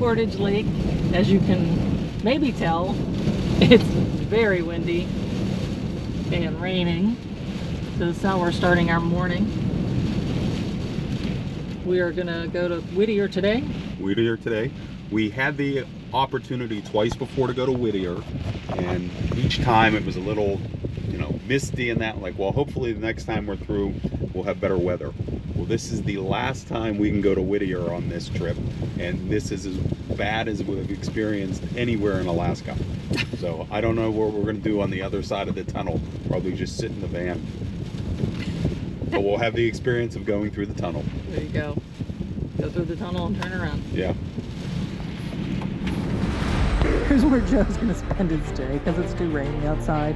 Portage Lake. As you can maybe tell, it's very windy and raining. So this is how we're starting our morning. We are gonna go to Whittier today. Whittier today. We had the opportunity twice before to go to Whittier, and each time it was a little, misty and that. Like, well, hopefully the next time we're through, we'll have better weather. Well, this is the last time we can go to Whittier on this trip, and this is as bad as we've experienced anywhere in Alaska. So I don't know what we're going to do on the other side of the tunnel. Probably just sit in the van. But we'll have the experience of going through the tunnel. There you go. Go through the tunnel and turn around. Yeah. Here's where Joe's going to spend his day because it's too rainy outside.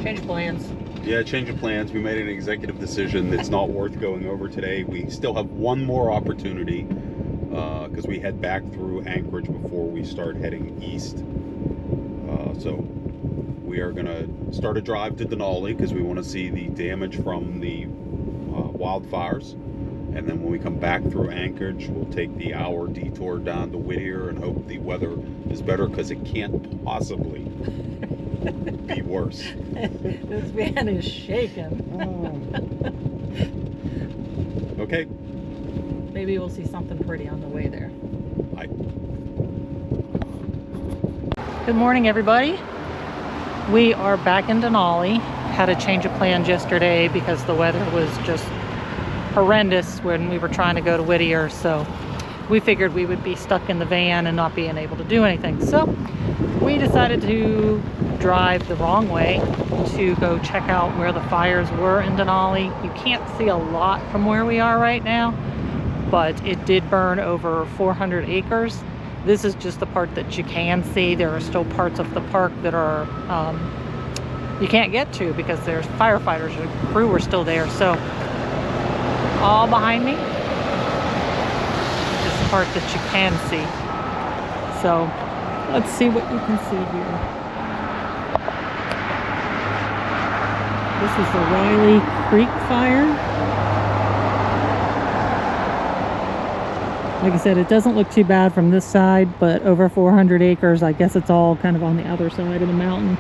Change of plans. Yeah, change of plans. We made an executive decision. It's not worth going over today. We still have one more opportunity because we head back through Anchorage before we start heading east. So we are going to start a drive to Denali because we want to see the damage from the wildfires. And then when we come back through Anchorage, we'll take the hour detour down to Whittier and hope the weather is better because it can't possibly be worse. This van is shaking. Okay. Maybe we'll see something pretty on the way there. Good morning, everybody. We are back in Denali. Had a change of plans yesterday because the weather was just horrendous when we were trying to go to Whittier, so we figured we would be stuck in the van and not being able to do anything. So we decided to drive the wrong way to go check out where the fires were in Denali. You can't see a lot from where we are right now, but it did burn over 400 acres. This is just the part that you can see. There are still parts of the park that are you can't get to because there's firefighters and crew are still there. So all behind me is the part that you can see. So let's see what you can see here. This is the Riley Creek fire. Like I said, it doesn't look too bad from this side, but over 400 acres, I guess it's all kind of on the other side of the mountain.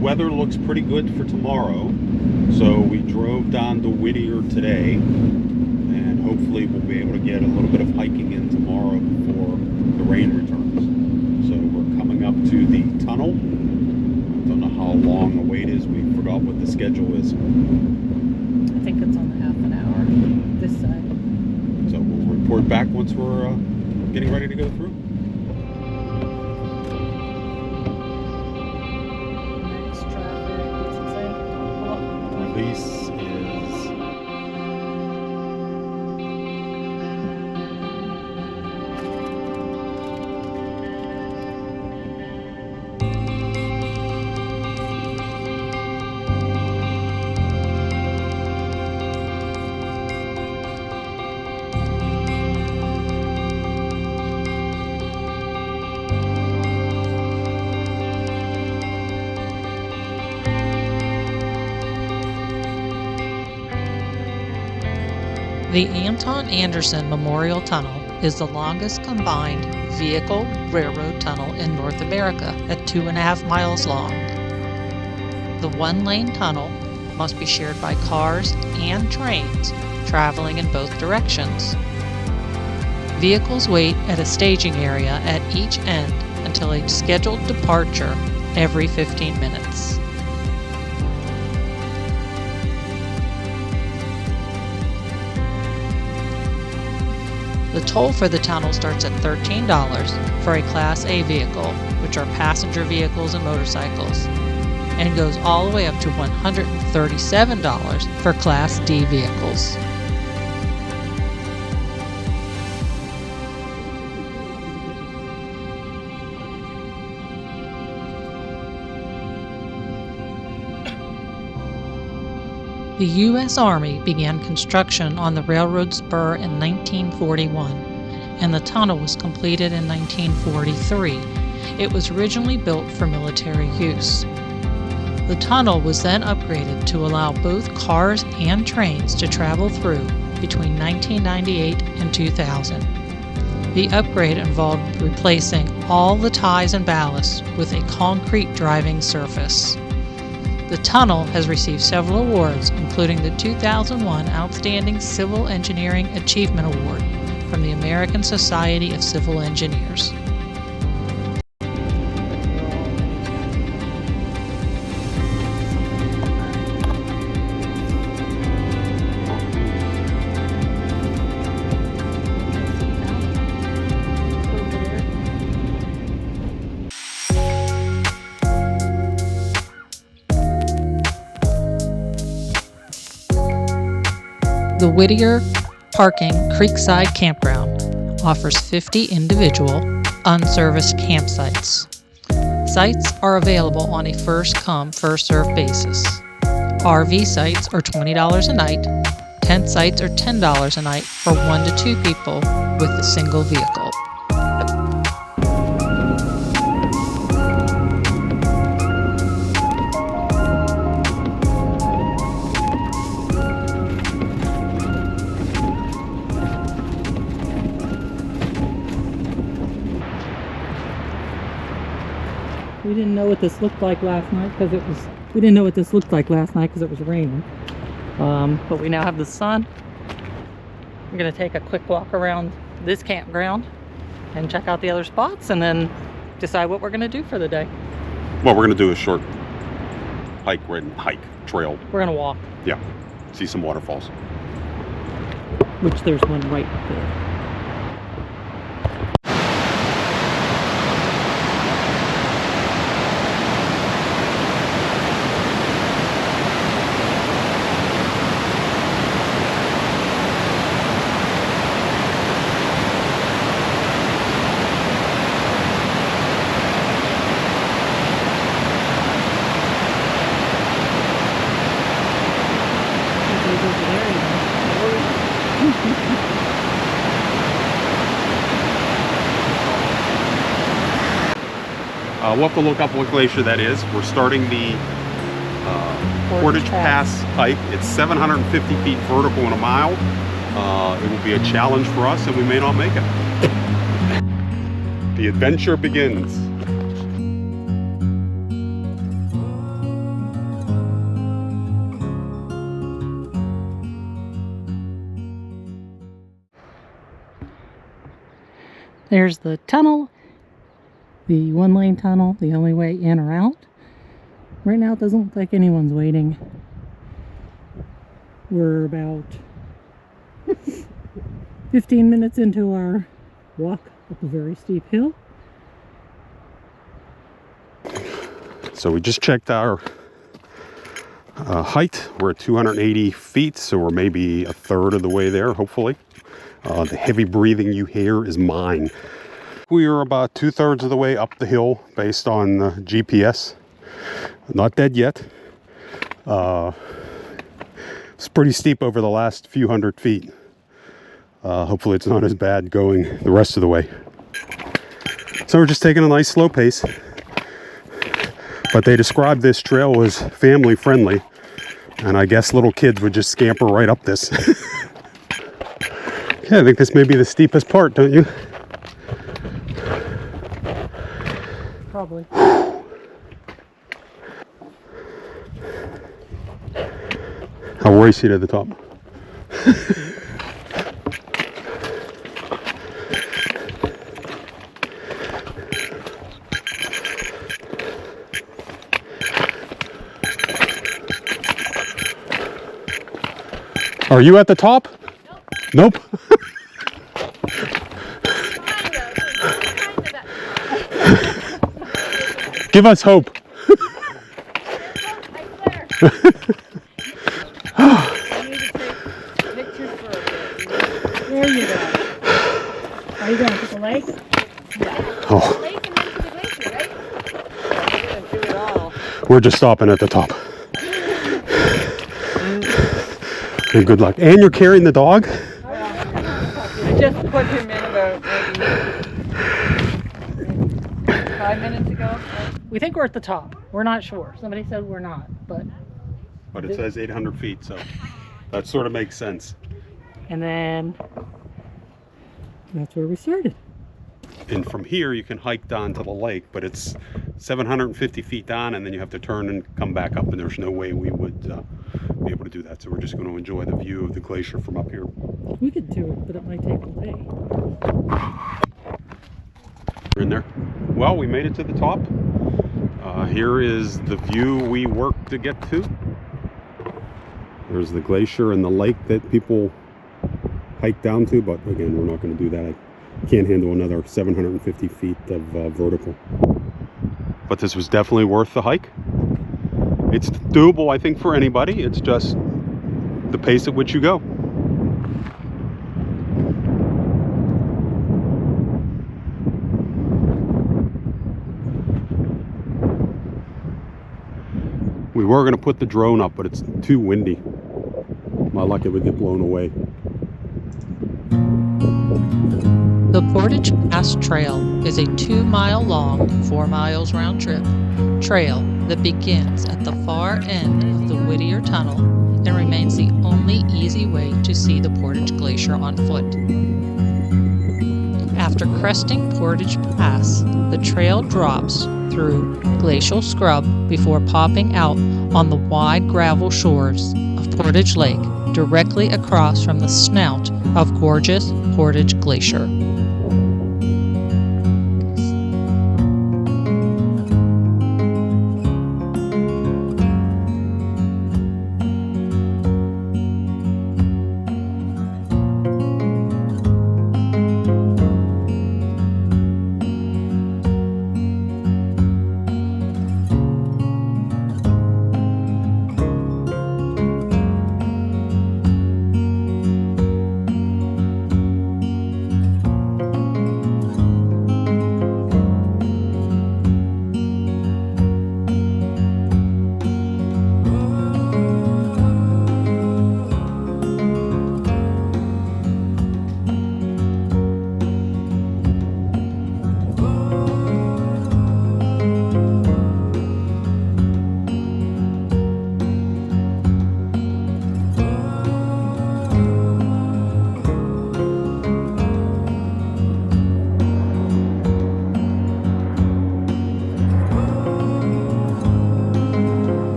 Weather looks pretty good for tomorrow, so we drove down to Whittier today, and hopefully we'll be able to get a little bit of hiking in tomorrow before the rain returns. So we're coming up to the tunnel. I don't know how long the wait is. We forgot what the schedule is. I think it's on the half an hour this side. report back once we're getting ready to go through. Next traffic, what's it say? Release is The Anton Anderson Memorial Tunnel is the longest combined vehicle railroad tunnel in North America at 2.5 miles long. The one-lane tunnel must be shared by cars and trains traveling in both directions. Vehicles wait at a staging area at each end until a scheduled departure every 15 minutes. The toll for the tunnel starts at $13 for a Class A vehicle, which are passenger vehicles and motorcycles, and goes all the way up to $137 for Class D vehicles. The U.S. Army began construction on the railroad spur in 1941, and the tunnel was completed in 1943. It was originally built for military use. The tunnel was then upgraded to allow both cars and trains to travel through between 1998 and 2000. The upgrade involved replacing all the ties and ballasts with a concrete driving surface. The tunnel has received several awards, including the 2001 Outstanding Civil Engineering Achievement Award from the American Society of Civil Engineers. The Whittier Parking Creekside Campground offers 50 individual, unserviced campsites. Sites are available on a first-come, first-served basis. RV sites are $20 a night. Tent sites are $10 a night for 1 to 2 people with a single vehicle. We didn't know what this looked like last night because it was raining. But we now have the sun. We're gonna take a quick walk around this campground and check out the other spots and then decide what we're gonna do for the day. well, we're gonna do a short trail. We're gonna walk, Yeah, see some waterfalls. which there's one right there. We'll have to look up what glacier that is. We're starting the Portage Pass hike. It's 750 feet vertical in a mile. It will be a challenge for us and we may not make it. The adventure begins. There's the tunnel, the one-lane tunnel, the only way in or out. Right now it doesn't look like anyone's waiting. We're about 15 minutes into our walk up a very steep hill. So we just checked our height. We're at 280 feet, so we're maybe a third of the way there, hopefully. The heavy breathing you hear is mine. We are about 2/3 of the way up the hill based on the GPS. Not dead yet. It's pretty steep over the last few hundred feet. Hopefully it's not as bad going the rest of the way. So we're just taking a nice slow pace. But they described this trail as family friendly. And I guess little kids would just scamper right up this. Yeah, I think this may be the steepest part, don't you? Probably. How racy to the top. Are you at the top? Nope. Give us hope. There you go. Are you going to the lake? Oh. Lake and then to the glacier, right? We're gonna do it all. We're just stopping at the top. And good luck. And you're carrying the dog? I just put him in about maybe 5 minutes ago. We think we're at the top. We're not sure. Somebody said we're not, but. But it says 800 feet, so that sort of makes sense. And then that's where we started. And from here you can hike down to the lake, but it's 750 feet down, and then you have to turn and come back up, and there's no way we would be able to do that. So we're just going to enjoy the view of the glacier from up here. We could do it, but it might take all day. We're in there. Well, we made it to the top. Here is the view we worked to get to. There's the glacier and the lake that people hike down to, but again, we're not going to do that. I can't handle another 750 feet of vertical. But this was definitely worth the hike. It's doable, I think, for anybody. It's just the pace at which you go. We were going to put the drone up, but it's too windy. My luck, it would get blown away. The Portage Pass Trail is a 2-mile long, 4 miles round trip trail that begins at the far end of the Whittier Tunnel and remains the only easy way to see the Portage Glacier on foot. After cresting Portage Pass, the trail drops through glacial scrub before popping out on the wide gravel shores of Portage Lake, directly across from the snout of gorgeous Portage Glacier.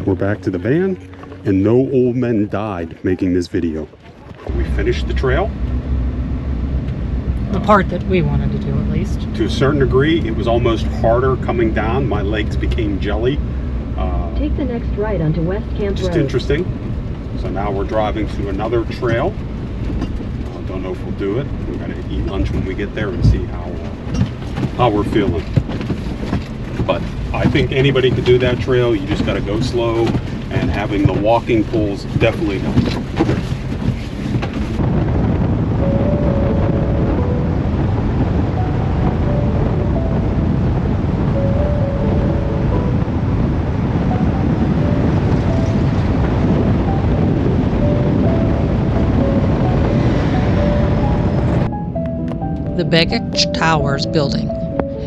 we're back to the van, and no old men died making this video. We finished the trail. The part that we wanted to do, at least. To a certain degree, it was almost harder coming down. My legs became jelly. Take the next right onto West Camp Just Road. interesting. So now we're driving to another trail. Don't know if we'll do it. We're gonna eat lunch when we get there and see how we're feeling. But I think anybody could do that trail. You just gotta go slow, and having the walking poles definitely helps. The Begich Towers building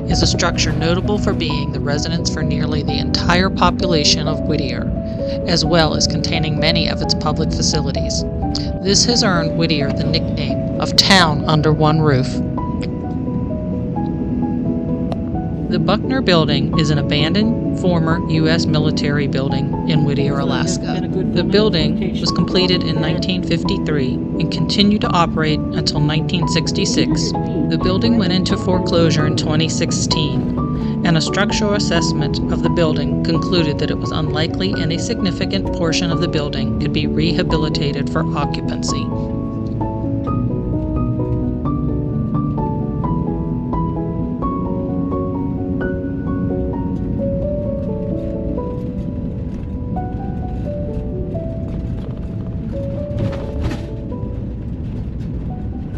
is a structure notable for being the residence for nearly the entire population of Whittier, as well as containing many of its public facilities. This has earned Whittier the nickname of Town Under One Roof. The Buckner Building is an abandoned former U.S. military building in Whittier, Alaska. The building was completed in 1953 and continued to operate until 1966. The building went into foreclosure in 2016, and a structural assessment of the building concluded that it was unlikely any significant portion of the building could be rehabilitated for occupancy.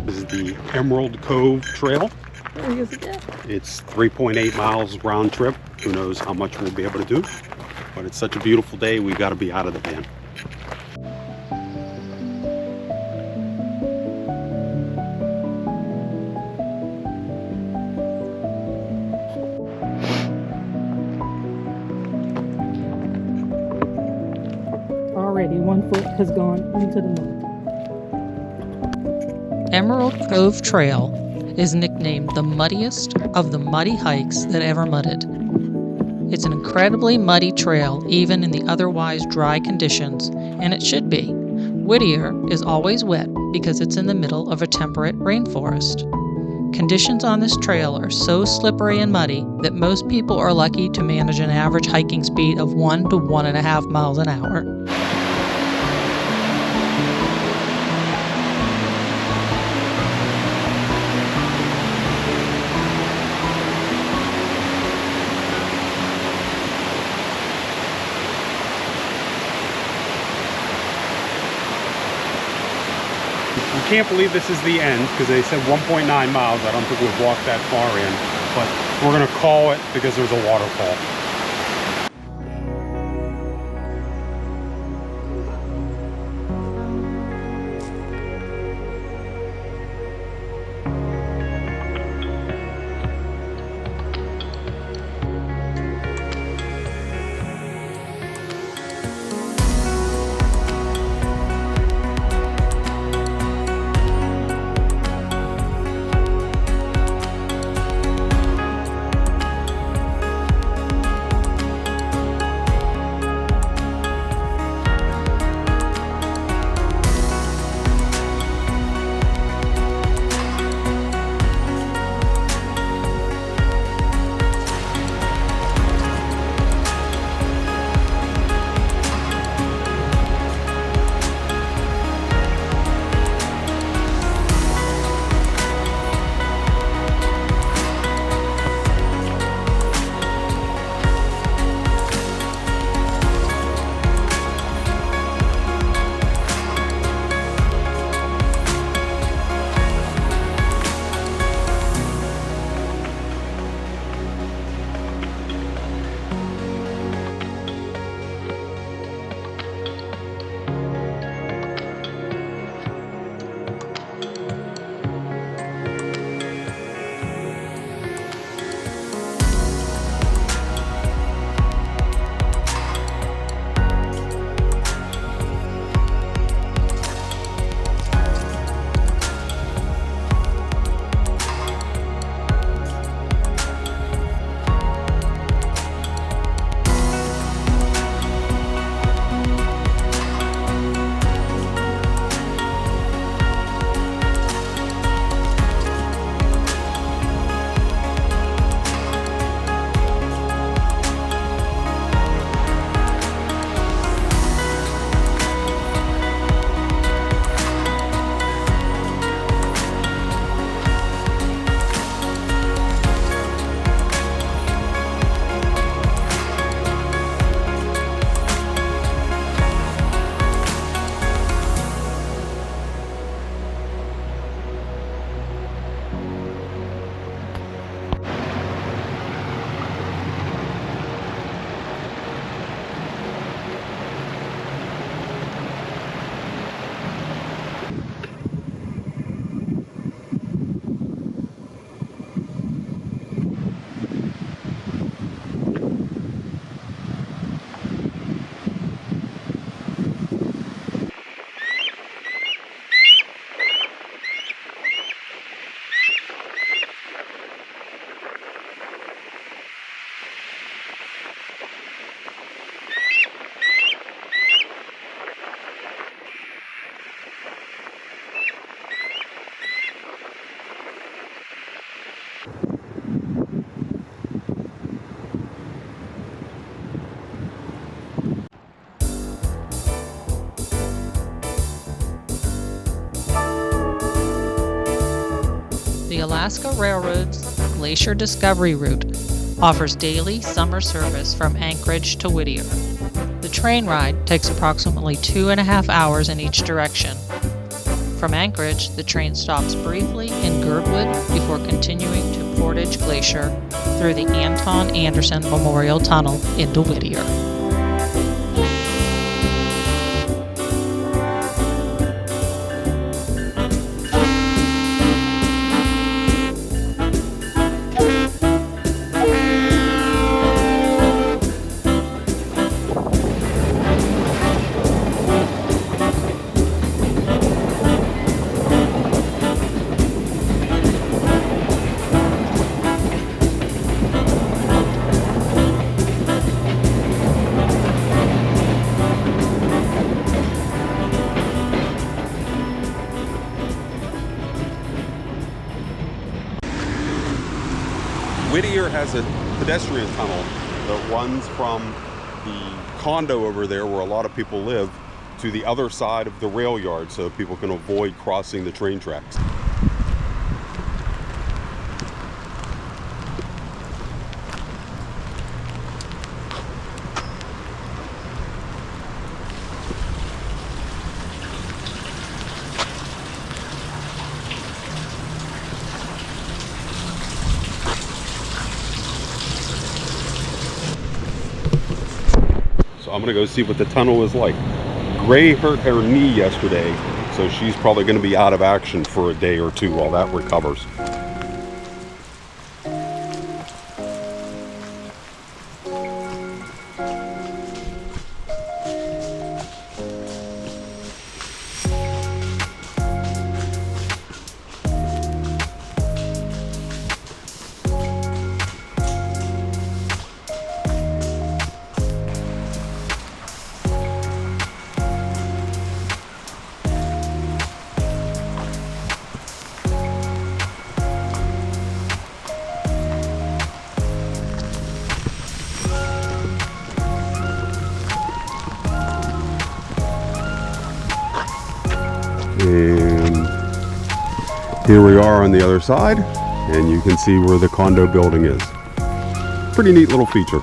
This is the Emerald Cove Trail. Oh, yes, it is. It's 3.8 miles round trip. Who knows how much we'll be able to do. But it's such a beautiful day, we got to be out of the van. Already 1 foot has gone into the mud. Emerald Cove Trail is nicknamed the muddiest of the muddy hikes that ever mudded. It's an incredibly muddy trail even in the otherwise dry conditions, and it should be. Whittier is always wet because it's in the middle of a temperate rainforest. Conditions on this trail are so slippery and muddy that most people are lucky to manage an average hiking speed of 1 to 1.5 miles an hour. We can't believe this is the end because they said 1.9 miles. I don't think we've walked that far in, but we're going to call it because there's a waterfall. Alaska Railroad's Glacier Discovery Route offers daily summer service from Anchorage to Whittier. The train ride takes approximately 2.5 hours in each direction. From Anchorage, the train stops briefly in Girdwood before continuing to Portage Glacier through the Anton Anderson Memorial Tunnel into Whittier. Whittier has a pedestrian tunnel that runs from the condo over there where a lot of people live to the other side of the rail yard so people can avoid crossing the train tracks. So I'm gonna go see what the tunnel is like. Gray hurt her knee yesterday, so she's probably gonna be out of action for a day or two while that recovers. And here we are on the other side, and you can see where the condo building is. Pretty neat little feature.